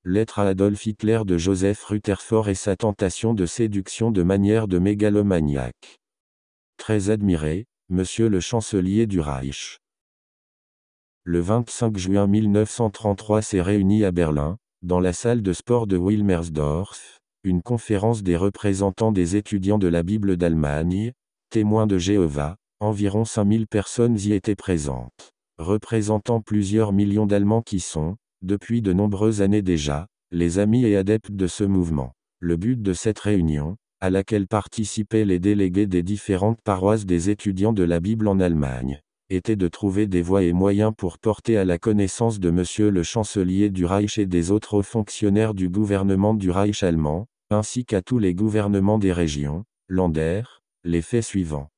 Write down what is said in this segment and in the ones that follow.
Lettre à Adolf Hitler de Joseph Rutherford et sa tentation de séduction de manière de mégalomaniaque. Très admiré, Monsieur le chancelier du Reich. Le 25 juin 1933 s'est réunie à Berlin, dans la salle de sport de Wilmersdorf, une conférence des représentants des étudiants de la Bible d'Allemagne, témoins de Jéhovah. Environ 5000 personnes y étaient présentes, représentant plusieurs millions d'Allemands qui sont, depuis de nombreuses années déjà, les amis et adeptes de ce mouvement. Le but de cette réunion, à laquelle participaient les délégués des différentes paroisses des étudiants de la Bible en Allemagne, était de trouver des voies et moyens pour porter à la connaissance de Monsieur le chancelier du Reich et des autres hauts fonctionnaires du gouvernement du Reich allemand, ainsi qu'à tous les gouvernements des régions, Länder, les faits suivants.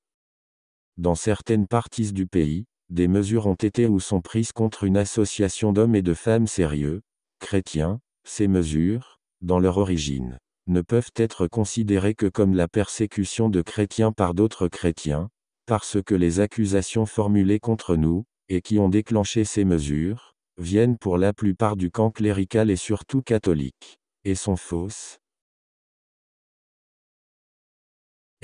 Dans certaines parties du pays, des mesures ont été ou sont prises contre une association d'hommes et de femmes sérieux, chrétiens. Ces mesures, dans leur origine, ne peuvent être considérées que comme la persécution de chrétiens par d'autres chrétiens, parce que les accusations formulées contre nous, et qui ont déclenché ces mesures, viennent pour la plupart du camp clérical et surtout catholique, et sont fausses.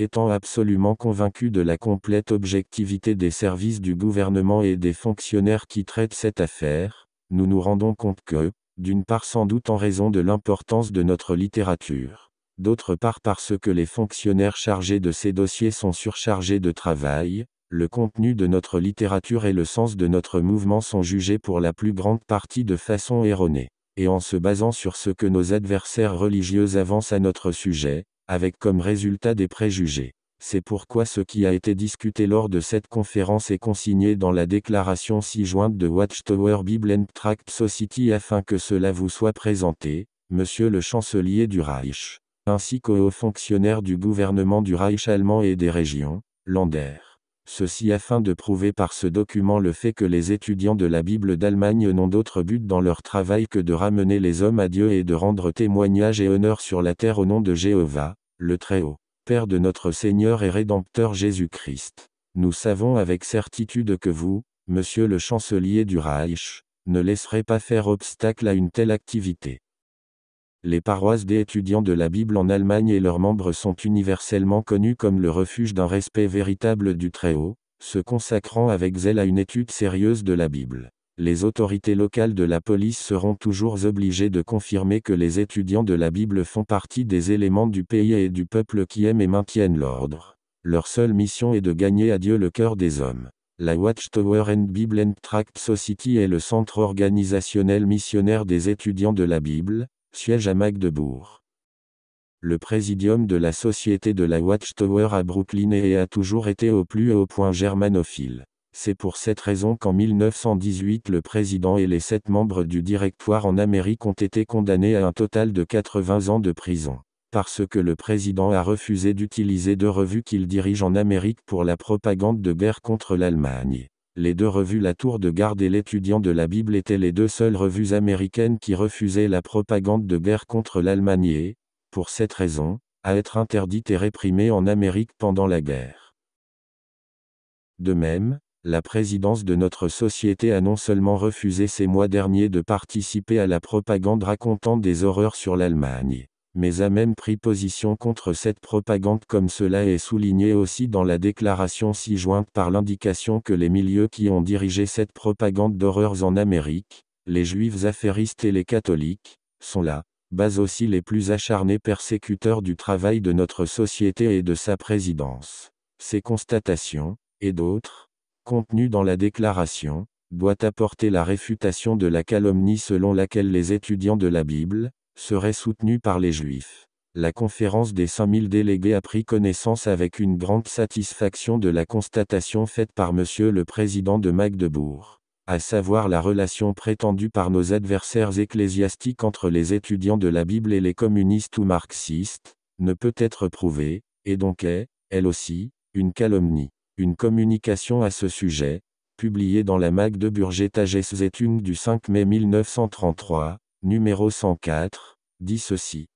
Étant absolument convaincu de la complète objectivité des services du gouvernement et des fonctionnaires qui traitent cette affaire, nous nous rendons compte que, d'une part sans doute en raison de l'importance de notre littérature, d'autre part parce que les fonctionnaires chargés de ces dossiers sont surchargés de travail, le contenu de notre littérature et le sens de notre mouvement sont jugés pour la plus grande partie de façon erronée, et en se basant sur ce que nos adversaires religieux avancent à notre sujet, avec comme résultat des préjugés. C'est pourquoi ce qui a été discuté lors de cette conférence est consigné dans la déclaration ci-jointe de Watchtower Bible and Tract Society afin que cela vous soit présenté, Monsieur le chancelier du Reich, ainsi qu'aux hauts fonctionnaires du gouvernement du Reich allemand et des régions, Länder. Ceci afin de prouver par ce document le fait que les étudiants de la Bible d'Allemagne n'ont d'autre but dans leur travail que de ramener les hommes à Dieu et de rendre témoignage et honneur sur la terre au nom de Jéhovah, le Très-Haut, Père de notre Seigneur et Rédempteur Jésus-Christ. Nous savons avec certitude que vous, Monsieur le chancelier du Reich, ne laisserez pas faire obstacle à une telle activité. Les paroisses des étudiants de la Bible en Allemagne et leurs membres sont universellement connus comme le refuge d'un respect véritable du Très-Haut, se consacrant avec zèle à une étude sérieuse de la Bible. Les autorités locales de la police seront toujours obligées de confirmer que les étudiants de la Bible font partie des éléments du pays et du peuple qui aiment et maintiennent l'ordre. Leur seule mission est de gagner à Dieu le cœur des hommes. La Watchtower and Bible and Tract Society est le centre organisationnel missionnaire des étudiants de la Bible, siège à Magdebourg. Le présidium de la Société de la Watchtower à Brooklyn et a toujours été au plus haut point germanophile. C'est pour cette raison qu'en 1918 le président et les 7 membres du directoire en Amérique ont été condamnés à un total de 80 ans de prison, parce que le président a refusé d'utiliser 2 revues qu'il dirige en Amérique pour la propagande de guerre contre l'Allemagne. Les 2 revues La Tour de Garde et L'Étudiant de la Bible étaient les 2 seules revues américaines qui refusaient la propagande de guerre contre l'Allemagne et, pour cette raison, à être interdites et réprimées en Amérique pendant la guerre. De même, la présidence de notre société a non seulement refusé ces mois derniers de participer à la propagande racontant des horreurs sur l'Allemagne, mais a même pris position contre cette propagande comme cela est souligné aussi dans la déclaration ci-jointe par l'indication que les milieux qui ont dirigé cette propagande d'horreurs en Amérique, les juifs affairistes et les catholiques, sont là, bas aussi les plus acharnés persécuteurs du travail de notre société et de sa présidence. Ces constatations, et d'autres, contenues dans la déclaration, doit apporter la réfutation de la calomnie selon laquelle les étudiants de la Bible seraient soutenus par les Juifs. La conférence des 5000 délégués a pris connaissance avec une grande satisfaction de la constatation faite par Monsieur le Président de Magdebourg, à savoir la relation prétendue par nos adversaires ecclésiastiques entre les étudiants de la Bible et les communistes ou marxistes, ne peut être prouvée, et donc est, elle aussi, une calomnie. Une communication à ce sujet, publiée dans la Magdeburger Tageszeitung du 5 mai 1933, numéro 104, dit ceci.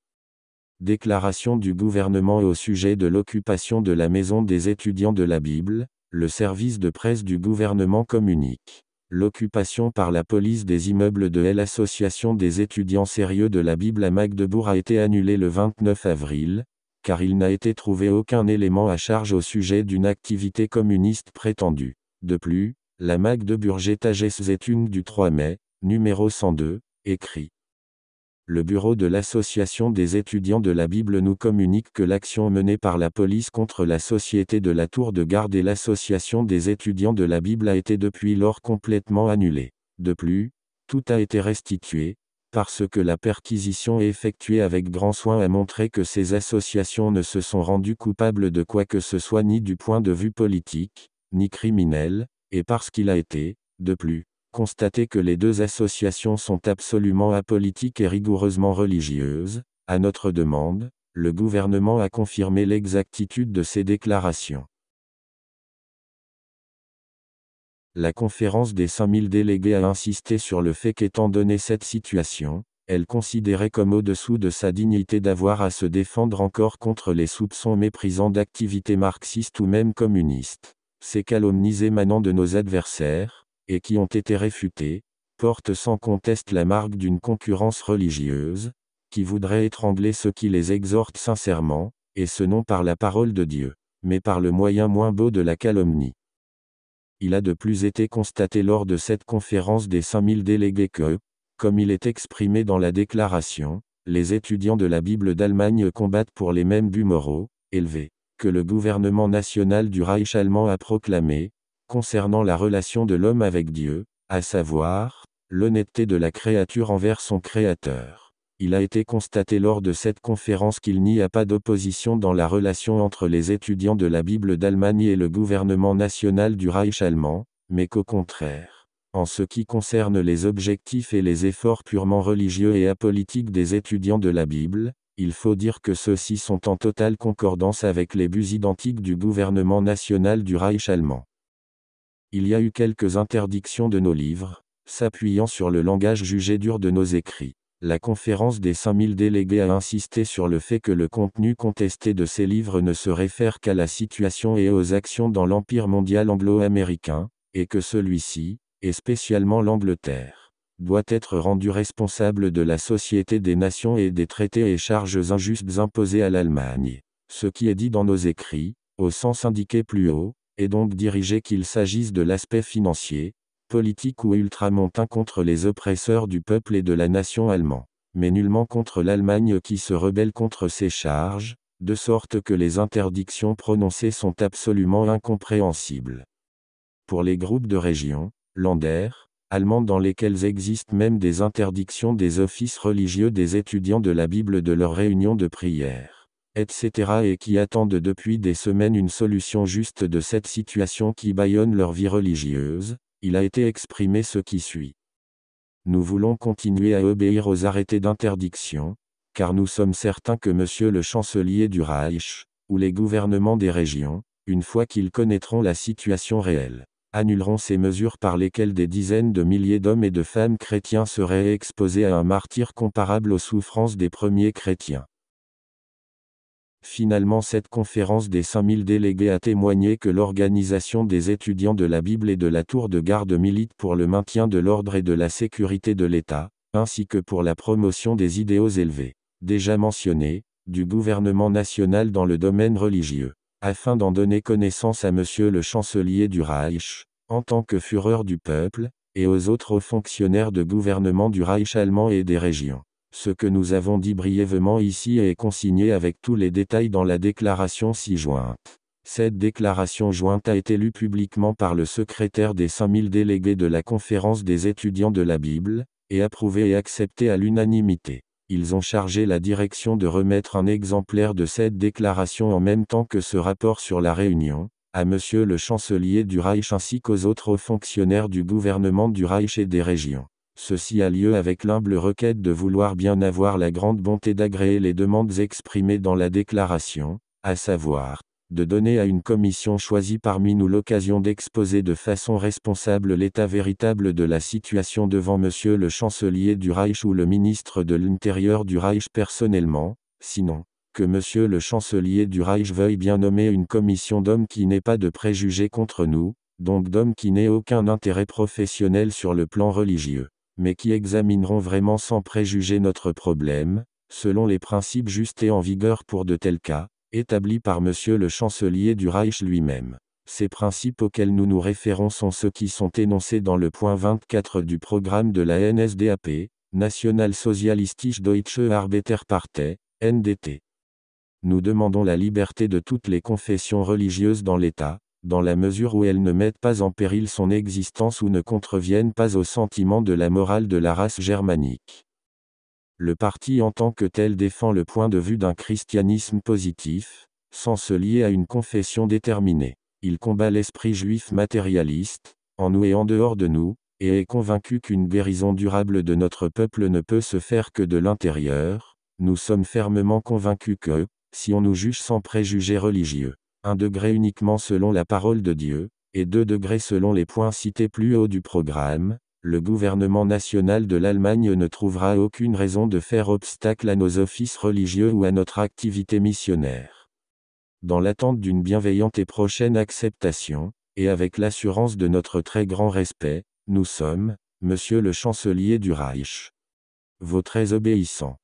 Déclaration du gouvernement au sujet de l'occupation de la maison des étudiants de la Bible, le service de presse du gouvernement communique. L'occupation par la police des immeubles de l'Association des étudiants sérieux de la Bible à Magdebourg a été annulée le 29 avril, car il n'a été trouvé aucun élément à charge au sujet d'une activité communiste prétendue. De plus, la Magdeburger Tageszeitung du 3 mai, numéro 102, écrit: Le bureau de l'Association des étudiants de la Bible nous communique que l'action menée par la police contre la Société de la Tour de Garde et l'Association des étudiants de la Bible a été depuis lors complètement annulée. De plus, tout a été restitué, parce que la perquisition effectuée avec grand soin a montré que ces associations ne se sont rendues coupables de quoi que ce soit ni du point de vue politique, ni criminel, et parce qu'il a été, de plus, constaté que les deux associations sont absolument apolitiques et rigoureusement religieuses. À notre demande, le gouvernement a confirmé l'exactitude de ces déclarations. La conférence des 5000 délégués a insisté sur le fait qu'étant donné cette situation, elle considérait comme au-dessous de sa dignité d'avoir à se défendre encore contre les soupçons méprisants d'activités marxistes ou même communistes. Ces calomnies émanant de nos adversaires, et qui ont été réfutées, portent sans conteste la marque d'une concurrence religieuse, qui voudrait étrangler ceux qui les exhortent sincèrement, et ce non par la parole de Dieu, mais par le moyen moins beau de la calomnie. Il a de plus été constaté lors de cette conférence des 5000 délégués que, comme il est exprimé dans la déclaration, les étudiants de la Bible d'Allemagne combattent pour les mêmes buts moraux, élevés, que le gouvernement national du Reich allemand a proclamé, concernant la relation de l'homme avec Dieu, à savoir, l'honnêteté de la créature envers son Créateur. Il a été constaté lors de cette conférence qu'il n'y a pas d'opposition dans la relation entre les étudiants de la Bible d'Allemagne et le gouvernement national du Reich allemand, mais qu'au contraire, en ce qui concerne les objectifs et les efforts purement religieux et apolitiques des étudiants de la Bible, il faut dire que ceux-ci sont en totale concordance avec les buts identiques du gouvernement national du Reich allemand. Il y a eu quelques interdictions de nos livres, s'appuyant sur le langage jugé dur de nos écrits. La conférence des 5000 délégués a insisté sur le fait que le contenu contesté de ces livres ne se réfère qu'à la situation et aux actions dans l'empire mondial anglo-américain, et que celui-ci, et spécialement l'Angleterre, doit être rendu responsable de la Société des Nations et des traités et charges injustes imposés à l'Allemagne. Ce qui est dit dans nos écrits, au sens indiqué plus haut, est donc dirigé qu'il s'agisse de l'aspect financier, politique ou ultramontain contre les oppresseurs du peuple et de la nation allemand, mais nullement contre l'Allemagne qui se rebelle contre ces charges, de sorte que les interdictions prononcées sont absolument incompréhensibles. Pour les groupes de régions, Länder, allemands dans lesquels existent même des interdictions des offices religieux des étudiants de la Bible de leurs réunions de prière, etc. et qui attendent depuis des semaines une solution juste de cette situation qui bâillonne leur vie religieuse, il a été exprimé ce qui suit. Nous voulons continuer à obéir aux arrêtés d'interdiction, car nous sommes certains que Monsieur le chancelier du Reich, ou les gouvernements des régions, une fois qu'ils connaîtront la situation réelle, annuleront ces mesures par lesquelles des dizaines de milliers d'hommes et de femmes chrétiens seraient exposés à un martyre comparable aux souffrances des premiers chrétiens. Finalement, cette conférence des 5000 délégués a témoigné que l'organisation des étudiants de la Bible et de la Tour de Garde milite pour le maintien de l'ordre et de la sécurité de l'État, ainsi que pour la promotion des idéaux élevés, déjà mentionnés, du gouvernement national dans le domaine religieux, afin d'en donner connaissance à Monsieur le chancelier du Reich, en tant que Führer du peuple, et aux autres hauts fonctionnaires de gouvernement du Reich allemand et des régions. Ce que nous avons dit brièvement ici est consigné avec tous les détails dans la déclaration ci-jointe. Cette déclaration jointe a été lue publiquement par le secrétaire des 5000 délégués de la conférence des étudiants de la Bible, et approuvée et acceptée à l'unanimité. Ils ont chargé la direction de remettre un exemplaire de cette déclaration en même temps que ce rapport sur la réunion, à Monsieur le chancelier du Reich ainsi qu'aux autres hauts fonctionnaires du gouvernement du Reich et des régions. Ceci a lieu avec l'humble requête de vouloir bien avoir la grande bonté d'agréer les demandes exprimées dans la déclaration, à savoir, de donner à une commission choisie parmi nous l'occasion d'exposer de façon responsable l'état véritable de la situation devant Monsieur le chancelier du Reich ou le ministre de l'Intérieur du Reich personnellement, sinon, que Monsieur le chancelier du Reich veuille bien nommer une commission d'hommes qui n'ait pas de préjugés contre nous, donc d'hommes qui n'aient aucun intérêt professionnel sur le plan religieux, mais qui examineront vraiment sans préjuger notre problème, selon les principes justes et en vigueur pour de tels cas, établis par Monsieur le chancelier du Reich lui-même. Ces principes auxquels nous nous référons sont ceux qui sont énoncés dans le point 24 du programme de la NSDAP, Nationalsozialistische Deutsche Arbeiterpartei, NDT. Nous demandons la liberté de toutes les confessions religieuses dans l'État, dans la mesure où elles ne mettent pas en péril son existence ou ne contreviennent pas aux sentiments de la morale de la race germanique. Le parti en tant que tel défend le point de vue d'un christianisme positif, sans se lier à une confession déterminée. Il combat l'esprit juif matérialiste, en nous et en dehors de nous, et est convaincu qu'une guérison durable de notre peuple ne peut se faire que de l'intérieur. Nous sommes fermement convaincus que, si on nous juge sans préjugés religieux, 1 degré uniquement selon la parole de Dieu, et 2 degrés selon les points cités plus haut du programme, le gouvernement national de l'Allemagne ne trouvera aucune raison de faire obstacle à nos offices religieux ou à notre activité missionnaire. Dans l'attente d'une bienveillante et prochaine acceptation, et avec l'assurance de notre très grand respect, nous sommes, Monsieur le chancelier du Reich, vos très obéissants.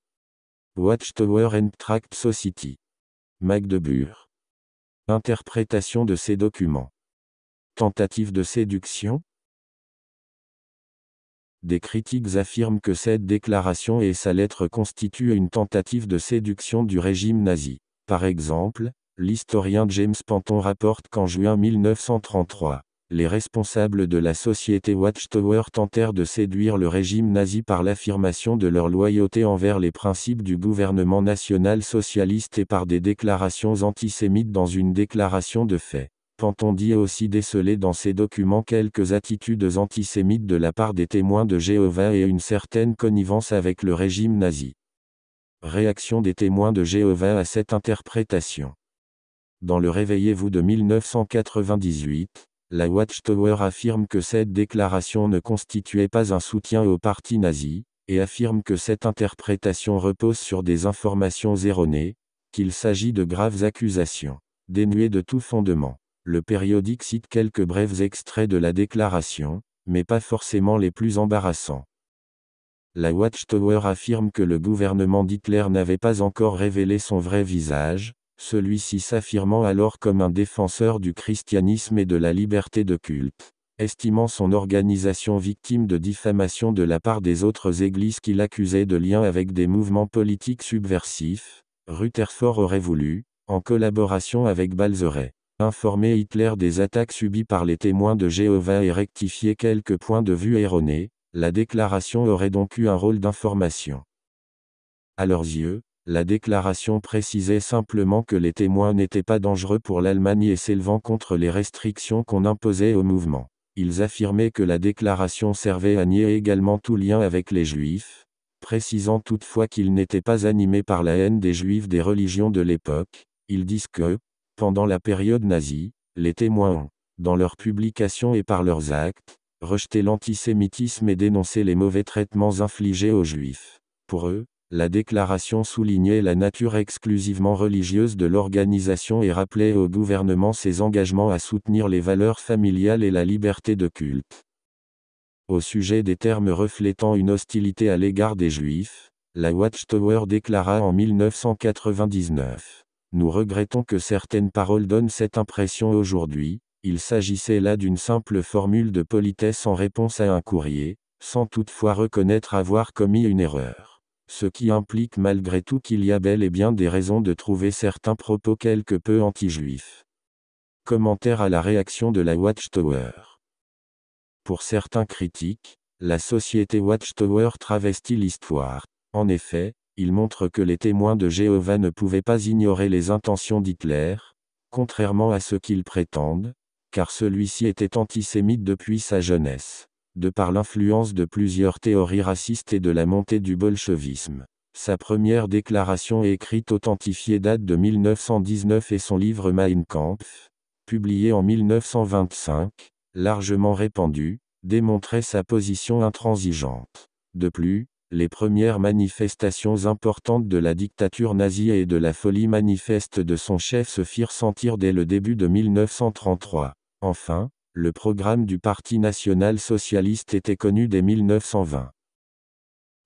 Watchtower and Tract Society. Magdebourg. Interprétation de ces documents. Tentative de séduction? Des critiques affirment que cette déclaration et sa lettre constituent une tentative de séduction du régime nazi. Par exemple, l'historien James Panton rapporte qu'en juin 1933, les responsables de la société Watchtower tentèrent de séduire le régime nazi par l'affirmation de leur loyauté envers les principes du gouvernement national-socialiste et par des déclarations antisémites dans une déclaration de fait. Panton dit aussi déceler dans ces documents quelques attitudes antisémites de la part des témoins de Jéhovah et une certaine connivence avec le régime nazi. Réaction des témoins de Jéhovah à cette interprétation. Dans le Réveillez-vous de 1998, la Watchtower affirme que cette déclaration ne constituait pas un soutien au parti nazi, et affirme que cette interprétation repose sur des informations erronées, qu'il s'agit de graves accusations, dénuées de tout fondement. Le périodique cite quelques brefs extraits de la déclaration, mais pas forcément les plus embarrassants. La Watchtower affirme que le gouvernement d'Hitler n'avait pas encore révélé son vrai visage, celui-ci s'affirmant alors comme un défenseur du christianisme et de la liberté de culte, estimant son organisation victime de diffamation de la part des autres églises qu'il accusait de lien avec des mouvements politiques subversifs. Rutherford aurait voulu, en collaboration avec Balzeret, informer Hitler des attaques subies par les témoins de Jéhovah et rectifier quelques points de vue erronés. La déclaration aurait donc eu un rôle d'information. À leurs yeux, la déclaration précisait simplement que les témoins n'étaient pas dangereux pour l'Allemagne et s'élevant contre les restrictions qu'on imposait au mouvement. Ils affirmaient que la déclaration servait à nier également tout lien avec les Juifs, précisant toutefois qu'ils n'étaient pas animés par la haine des Juifs des religions de l'époque. Ils disent que, pendant la période nazie, les témoins ont, dans leurs publications et par leurs actes, rejeté l'antisémitisme et dénoncé les mauvais traitements infligés aux Juifs. Pour eux, la déclaration soulignait la nature exclusivement religieuse de l'organisation et rappelait au gouvernement ses engagements à soutenir les valeurs familiales et la liberté de culte. Au sujet des termes reflétant une hostilité à l'égard des Juifs, la Watchtower déclara en 1999 : « Nous regrettons que certaines paroles donnent cette impression aujourd'hui. Il s'agissait là d'une simple formule de politesse en réponse à un courrier, sans toutefois reconnaître avoir commis une erreur. Ce qui implique malgré tout qu'il y a bel et bien des raisons de trouver certains propos quelque peu anti-juifs. » Commentaire à la réaction de la Watchtower. Pour certains critiques, la société Watchtower travestit l'histoire. En effet, il montre que les témoins de Jéhovah ne pouvaient pas ignorer les intentions d'Hitler, contrairement à ce qu'ils prétendent, car celui-ci était antisémite depuis sa jeunesse, de par l'influence de plusieurs théories racistes et de la montée du bolchevisme. Sa première déclaration écrite authentifiée date de 1919 et son livre Mein Kampf, publié en 1925, largement répandu, démontrait sa position intransigeante. De plus, les premières manifestations importantes de la dictature nazie et de la folie manifeste de son chef se firent sentir dès le début de 1933. Enfin, Le programme du Parti national-socialiste était connu dès 1920.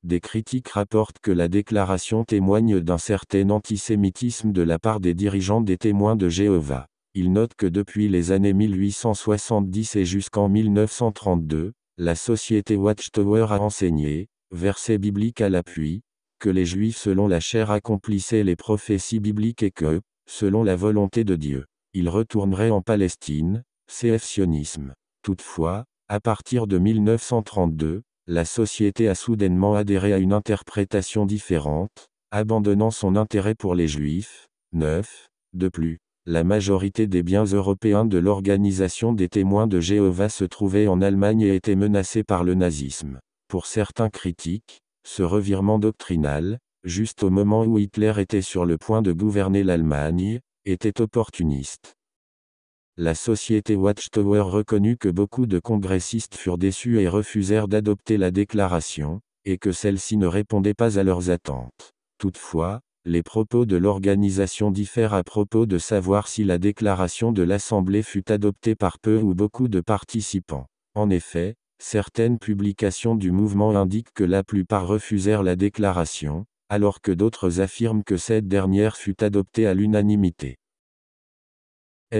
Des critiques rapportent que la déclaration témoigne d'un certain antisémitisme de la part des dirigeants des Témoins de Jéhovah. Ils notent que depuis les années 1870 et jusqu'en 1932, la société Watchtower a enseigné, versets bibliques à l'appui, que les Juifs selon la chair accomplissaient les prophéties bibliques et que, selon la volonté de Dieu, ils retourneraient en Palestine, cf. Sionisme. Toutefois, à partir de 1932, la société a soudainement adhéré à une interprétation différente, abandonnant son intérêt pour les Juifs. 9. De plus, la majorité des biens européens de l'Organisation des Témoins de Jéhovah se trouvaient en Allemagne et étaient menacés par le nazisme. Pour certains critiques, ce revirement doctrinal, juste au moment où Hitler était sur le point de gouverner l'Allemagne, était opportuniste. La société Watchtower reconnut que beaucoup de congressistes furent déçus et refusèrent d'adopter la déclaration, et que celle-ci ne répondait pas à leurs attentes. Toutefois, les propos de l'organisation diffèrent à propos de savoir si la déclaration de l'Assemblée fut adoptée par peu ou beaucoup de participants. En effet, certaines publications du mouvement indiquent que la plupart refusèrent la déclaration, alors que d'autres affirment que cette dernière fut adoptée à l'unanimité.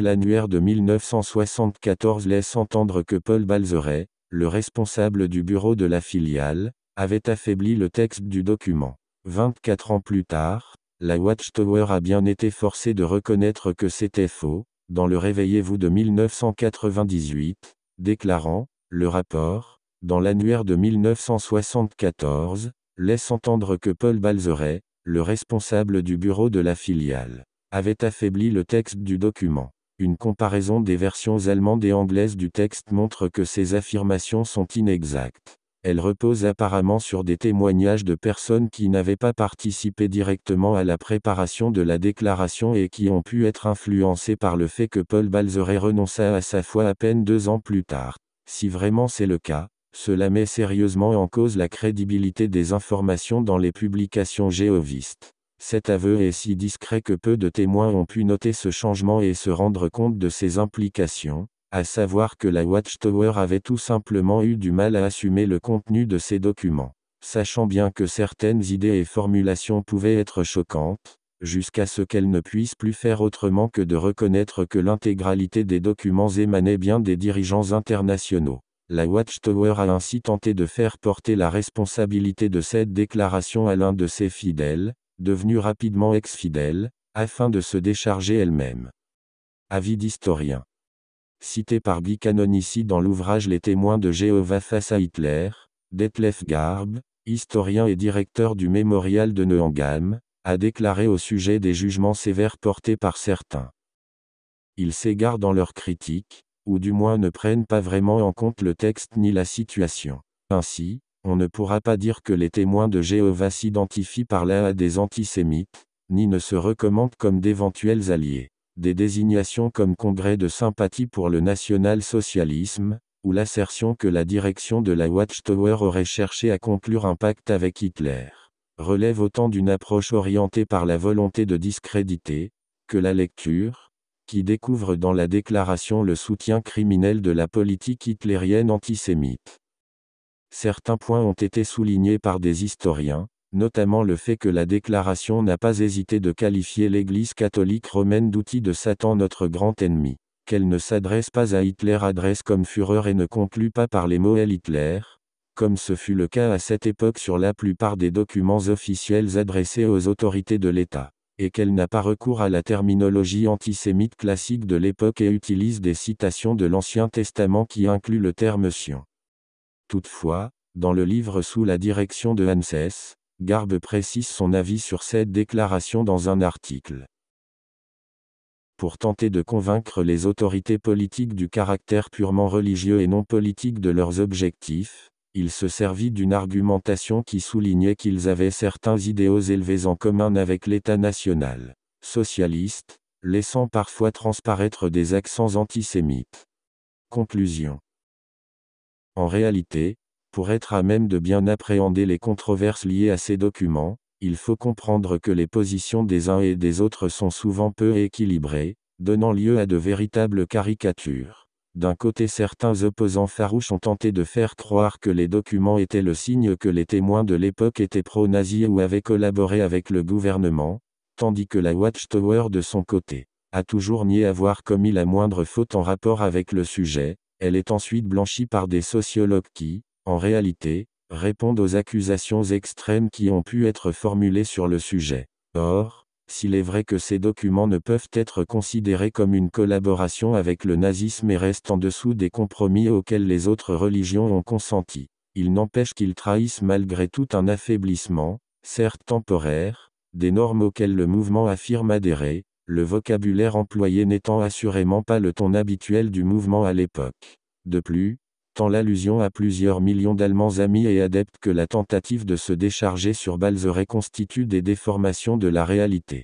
L'annuaire de 1974 laisse entendre que Paul Balzeret, le responsable du bureau de la filiale, avait affaibli le texte du document. 24 ans plus tard, la Watchtower a bien été forcée de reconnaître que c'était faux, dans le Réveillez-vous de 1998, déclarant, le rapport, dans l'annuaire de 1974, laisse entendre que Paul Balzeret, le responsable du bureau de la filiale, avait affaibli le texte du document. Une comparaison des versions allemandes et anglaises du texte montre que ces affirmations sont inexactes. Elles reposent apparemment sur des témoignages de personnes qui n'avaient pas participé directement à la préparation de la déclaration et qui ont pu être influencées par le fait que Paul Balzeret renonça à sa foi à peine 2 ans plus tard. Si vraiment c'est le cas, cela met sérieusement en cause la crédibilité des informations dans les publications jéhovistes. Cet aveu est si discret que peu de témoins ont pu noter ce changement et se rendre compte de ses implications, à savoir que la Watchtower avait tout simplement eu du mal à assumer le contenu de ces documents. Sachant bien que certaines idées et formulations pouvaient être choquantes, jusqu'à ce qu'elles ne puissent plus faire autrement que de reconnaître que l'intégralité des documents émanait bien des dirigeants internationaux. La Watchtower a ainsi tenté de faire porter la responsabilité de cette déclaration à l'un de ses fidèles, devenu rapidement ex-fidèle, afin de se décharger elle-même. Avis d'historien. Cité par Guy Canonici dans l'ouvrage Les Témoins de Jéhovah face à Hitler, Detlef Garbe, historien et directeur du mémorial de Neuengamme, a déclaré au sujet des jugements sévères portés par certains. Ils s'égarent dans leurs critiques, ou du moins ne prennent pas vraiment en compte le texte ni la situation. Ainsi, on ne pourra pas dire que les témoins de Jéhovah s'identifient par là à des antisémites, ni ne se recommandent comme d'éventuels alliés. Des désignations comme congrès de sympathie pour le national-socialisme, ou l'assertion que la direction de la Watchtower aurait cherché à conclure un pacte avec Hitler, relèvent autant d'une approche orientée par la volonté de discréditer, que la lecture, qui découvre dans la déclaration le soutien criminel de la politique hitlérienne antisémite. Certains points ont été soulignés par des historiens, notamment le fait que la déclaration n'a pas hésité de qualifier l'Église catholique romaine d'outil de Satan notre grand ennemi, qu'elle ne s'adresse pas à Hitler adresse comme Führer et ne conclut pas par les mots Heil Hitler, comme ce fut le cas à cette époque sur la plupart des documents officiels adressés aux autorités de l'État, et qu'elle n'a pas recours à la terminologie antisémite classique de l'époque et utilise des citations de l'Ancien Testament qui incluent le terme sion. Toutefois, dans le livre sous la direction de Hans Hess, Garbe précise son avis sur cette déclaration dans un article. Pour tenter de convaincre les autorités politiques du caractère purement religieux et non politique de leurs objectifs, il se servit d'une argumentation qui soulignait qu'ils avaient certains idéaux élevés en commun avec l'État national socialiste, laissant parfois transparaître des accents antisémites. Conclusion. En réalité, pour être à même de bien appréhender les controverses liées à ces documents, il faut comprendre que les positions des uns et des autres sont souvent peu équilibrées, donnant lieu à de véritables caricatures. D'un côté, certains opposants farouches ont tenté de faire croire que les documents étaient le signe que les témoins de l'époque étaient pro-nazis ou avaient collaboré avec le gouvernement, tandis que la Watchtower de son côté a toujours nié avoir commis la moindre faute en rapport avec le sujet. Elle est ensuite blanchie par des sociologues qui, en réalité, répondent aux accusations extrêmes qui ont pu être formulées sur le sujet. Or, s'il est vrai que ces documents ne peuvent être considérés comme une collaboration avec le nazisme et restent en dessous des compromis auxquels les autres religions ont consenti, il n'empêche qu'ils trahissent malgré tout un affaiblissement, certes temporaire, des normes auxquelles le mouvement affirme adhérer, le vocabulaire employé n'étant assurément pas le ton habituel du mouvement à l'époque. De plus, tant l'allusion à plusieurs millions d'Allemands amis et adeptes que la tentative de se décharger sur Balzeré constituent des déformations de la réalité.